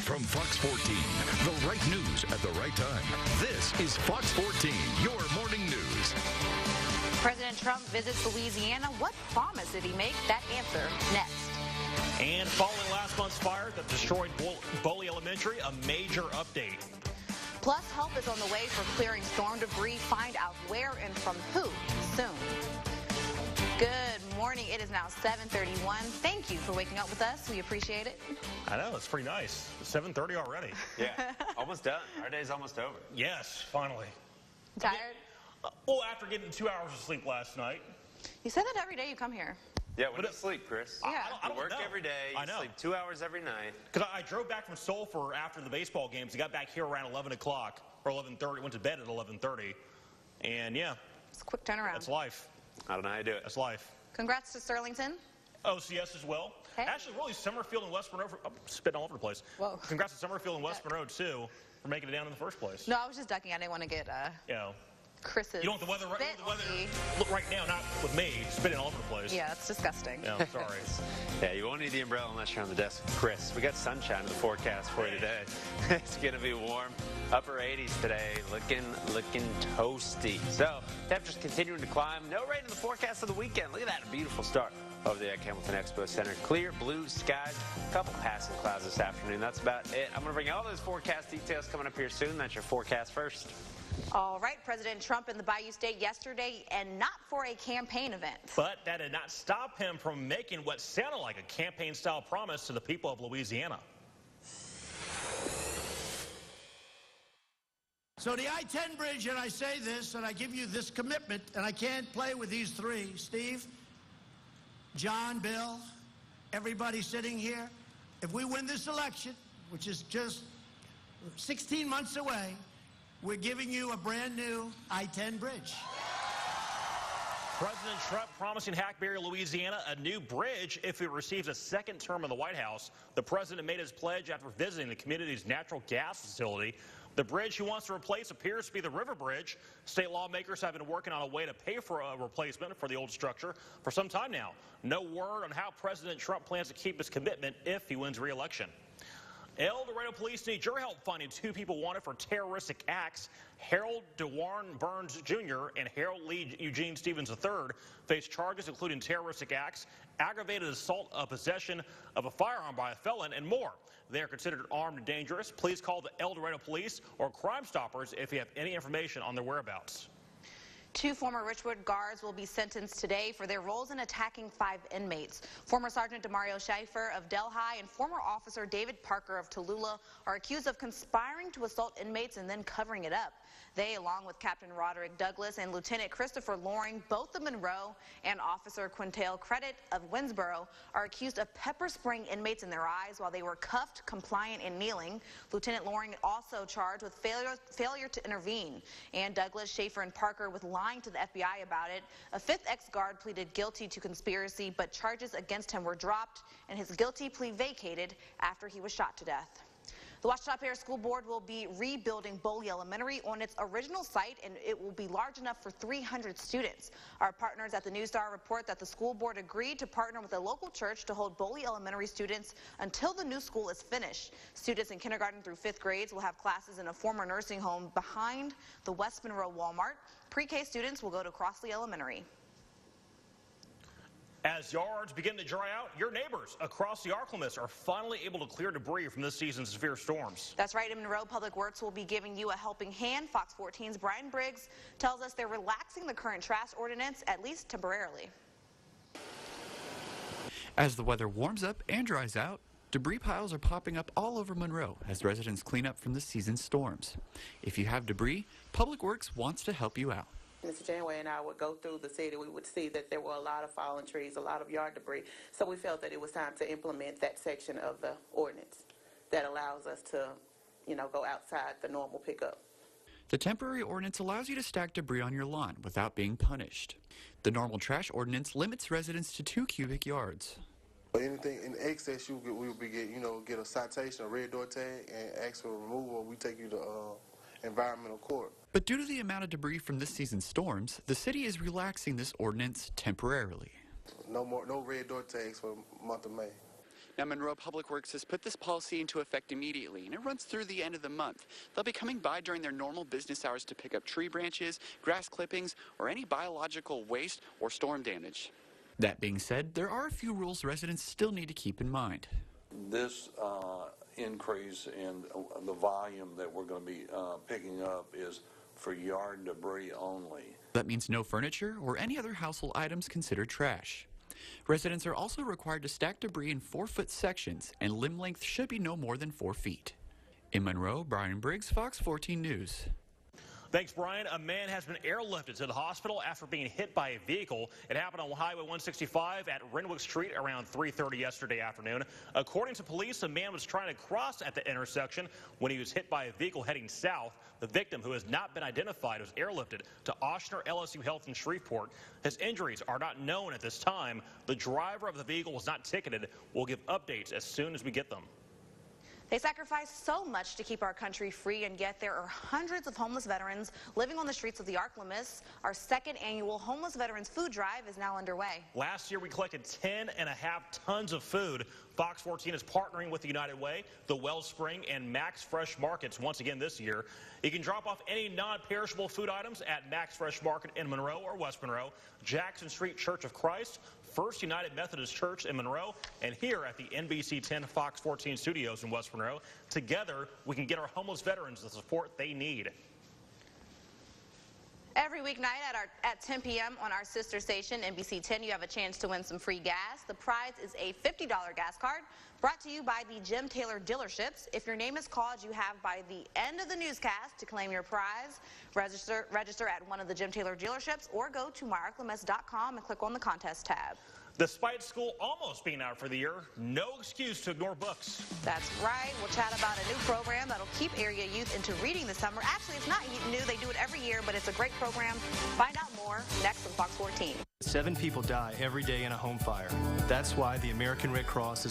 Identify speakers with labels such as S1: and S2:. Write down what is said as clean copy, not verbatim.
S1: from Fox 14. The right news at the right time. This is Fox 14, your morning news.
S2: President Trump visits Louisiana. What promise did he make? That answer next.
S3: And following last month's fire that destroyed Boley Elementary, a major update.
S2: Plus, help is on the way for clearing storm debris. Find out where and from who soon. Good morning. It is now 7:31. Thank you for waking up with us. We appreciate it.
S3: I know, it's pretty nice. It's 7:30 already.
S4: Yeah, almost done. Our day's almost over.
S3: Yes, finally.
S2: Tired?
S3: Well, after getting 2 hours of sleep last night.
S2: You say that every day you come here.
S4: Yeah, when do you sleep, Chris?
S2: Yeah.
S3: I
S4: You
S3: don't
S4: work
S3: know.
S4: every day,
S3: I
S4: you
S3: know.
S4: sleep 2 hours every night.
S3: Because I drove back from Sulphur after the baseball games. I got back here around 11 o'clock, or 11:30. Went to bed at 11:30. And yeah.
S2: It's a quick turnaround.
S3: That's life.
S4: I don't know how you do it.
S3: That's life.
S2: Congrats to Sterlington.
S3: OCS as well.
S2: Hey.
S3: Actually, really, Summerfield and West Monroe, I'm spitting all over the place.
S2: Whoa.
S3: Congrats to Summerfield and West Monroe, too, for making it down in the first place.
S2: No, I was just ducking. I didn't want to get
S3: You know,
S2: Chris's
S3: you don't want the weather,
S2: spit on me.
S3: look right now, not with me, spitting all over the place.
S2: Yeah, that's disgusting.
S3: Yeah, sorry.
S4: Yeah, you won't need the umbrella unless you're on the desk with Chris. We got sunshine in the forecast for you today. It's going to be warm. Upper 80s today, looking toasty. So, temperatures continuing to climb. No rain in the forecast of the weekend. Look at that, a beautiful start over there at Hamilton Expo Center. Clear blue skies, a couple passing clouds this afternoon. That's about it. I'm going to bring you all those forecast details coming up here soon. That's your forecast first.
S2: All right, President Trump in the Bayou State yesterday, and not for a campaign event.
S3: But that did not stop him from making what sounded like a campaign-style promise to the people of Louisiana.
S5: So the I-10 bridge, and I say this, and I give you this commitment, and I can't play with these three, Steve, John, Bill, everybody sitting here. If we win this election, which is just 16 months away, we're giving you a brand new I-10 bridge.
S3: President Trump promising Hackberry, Louisiana, a new bridge if he receives a second term in the White House. The president made his pledge after visiting the community's natural gas facility. The bridge he wants to replace appears to be the River Bridge. State lawmakers have been working on a way to pay for a replacement for the old structure for some time now. No word on how President Trump plans to keep his commitment if he wins re-election. El Dorado police need your help finding two people wanted for terroristic acts. Harold DeWarn Burns Jr. and Harold Lee Eugene Stevens III face charges including terroristic acts, aggravated assault of possession of a firearm by a felon, and more. They are considered armed and dangerous. Please call the El Dorado police or Crime Stoppers if you have any information on their whereabouts.
S2: Two former Richwood guards will be sentenced today for their roles in attacking 5 inmates. Former Sergeant Demario Schaefer of Delhi and former Officer David Parker of Tallulah are accused of conspiring to assault inmates and then covering it up. They, along with Captain Roderick Douglas and Lieutenant Christopher Loring, both of Monroe, and Officer Quintel Credit of Winsboro, are accused of pepper spraying inmates in their eyes while they were cuffed, compliant, and kneeling. Lieutenant Loring also charged with failure to intervene, and Douglas, Schaefer, and Parker with lying to the FBI about it. A 5th ex-guard pleaded guilty to conspiracy, but charges against him were dropped, and his guilty plea vacated after he was shot to death. The Ouachita Parish School Board will be rebuilding Boley Elementary on its original site, and it will be large enough for 300 students. Our partners at the News Star report that the school board agreed to partner with a local church to hold Boley Elementary students until the new school is finished. Students in kindergarten through 5th grades will have classes in a former nursing home behind the West Monroe Walmart. Pre-K students will go to Crossley Elementary.
S3: As yards begin to dry out, your neighbors across the Arklamas are finally able to clear debris from this season's severe storms.
S2: That's right. In Monroe, Public Works will be giving you a helping hand. Fox 14's Brian Briggs tells us they're relaxing the current trash ordinance, at least temporarily.
S6: As the weather warms up and dries out, debris piles are popping up all over Monroe as residents clean up from this season's storms. If you have debris, Public Works wants to help you out.
S7: Mr. Janway and I would go through the city, we would see that there were a lot of fallen trees, a lot of yard debris. So we felt that it was time to implement that section of the ordinance that allows us to, go outside the normal pickup.
S6: The temporary ordinance allows you to stack debris on your lawn without being punished. The normal trash ordinance limits residents to 2 cubic yards.
S8: Anything in excess, we will get a citation, a red door tag, and ask for removal. We take you to environmental court.
S6: But due to the amount of debris from this season's storms, the city is relaxing this ordinance temporarily.
S8: No red door tags for the month of May.
S6: Now, Monroe Public Works has put this policy into effect immediately, and it runs through the end of the month. They'll be coming by during their normal business hours to pick up tree branches, grass clippings, or any biological waste or storm damage. That being said, there are a few rules residents still need to keep in mind.
S9: This increase in the volume that we're going to be picking up is for yard debris only.
S6: That means no furniture or any other household items considered trash. Residents are also required to stack debris in 4-foot sections, and limb length should be no more than 4 feet. In Monroe, Brian Briggs, Fox 14 News.
S3: Thanks, Brian. A man has been airlifted to the hospital after being hit by a vehicle. It happened on Highway 165 at Renwick Street around 3:30 yesterday afternoon. According to police, a man was trying to cross at the intersection when he was hit by a vehicle heading south. The victim, who has not been identified, was airlifted to Ochsner LSU Health in Shreveport. His injuries are not known at this time. The driver of the vehicle was not ticketed. We'll give updates as soon as we get them.
S2: They sacrifice so much to keep our country free, and yet there are hundreds of homeless veterans living on the streets of the ArkLaMiss. Our second annual Homeless Veterans Food Drive is now underway.
S3: Last year, we collected 10.5 tons of food. Fox 14 is partnering with the United Way, the Wellspring, and Max Fresh Markets once again this year. You can drop off any non-perishable food items at Max Fresh Market in Monroe or West Monroe, Jackson Street Church of Christ, First United Methodist Church in Monroe, and here at the NBC 10 Fox 14 studios in West Monroe. Together, we can get our homeless veterans the support they need.
S2: Every weeknight at 10 p.m. on our sister station, NBC 10, you have a chance to win some free gas. The prize is a $50 gas card brought to you by the Jim Taylor dealerships. If your name is called, you have by the end of the newscast to claim your prize. Register at one of the Jim Taylor dealerships or go to myarklamiss.com and click on the contest tab.
S3: Despite school almost being out for the year, no excuse to ignore books.
S2: That's right. We'll chat about a new program that'll keep area youth into reading this summer. Actually, it's not new. They do it every year, but it's a great program. Find out more next on Fox 14.
S10: 7 people die every day in a home fire. That's why the American Red Cross is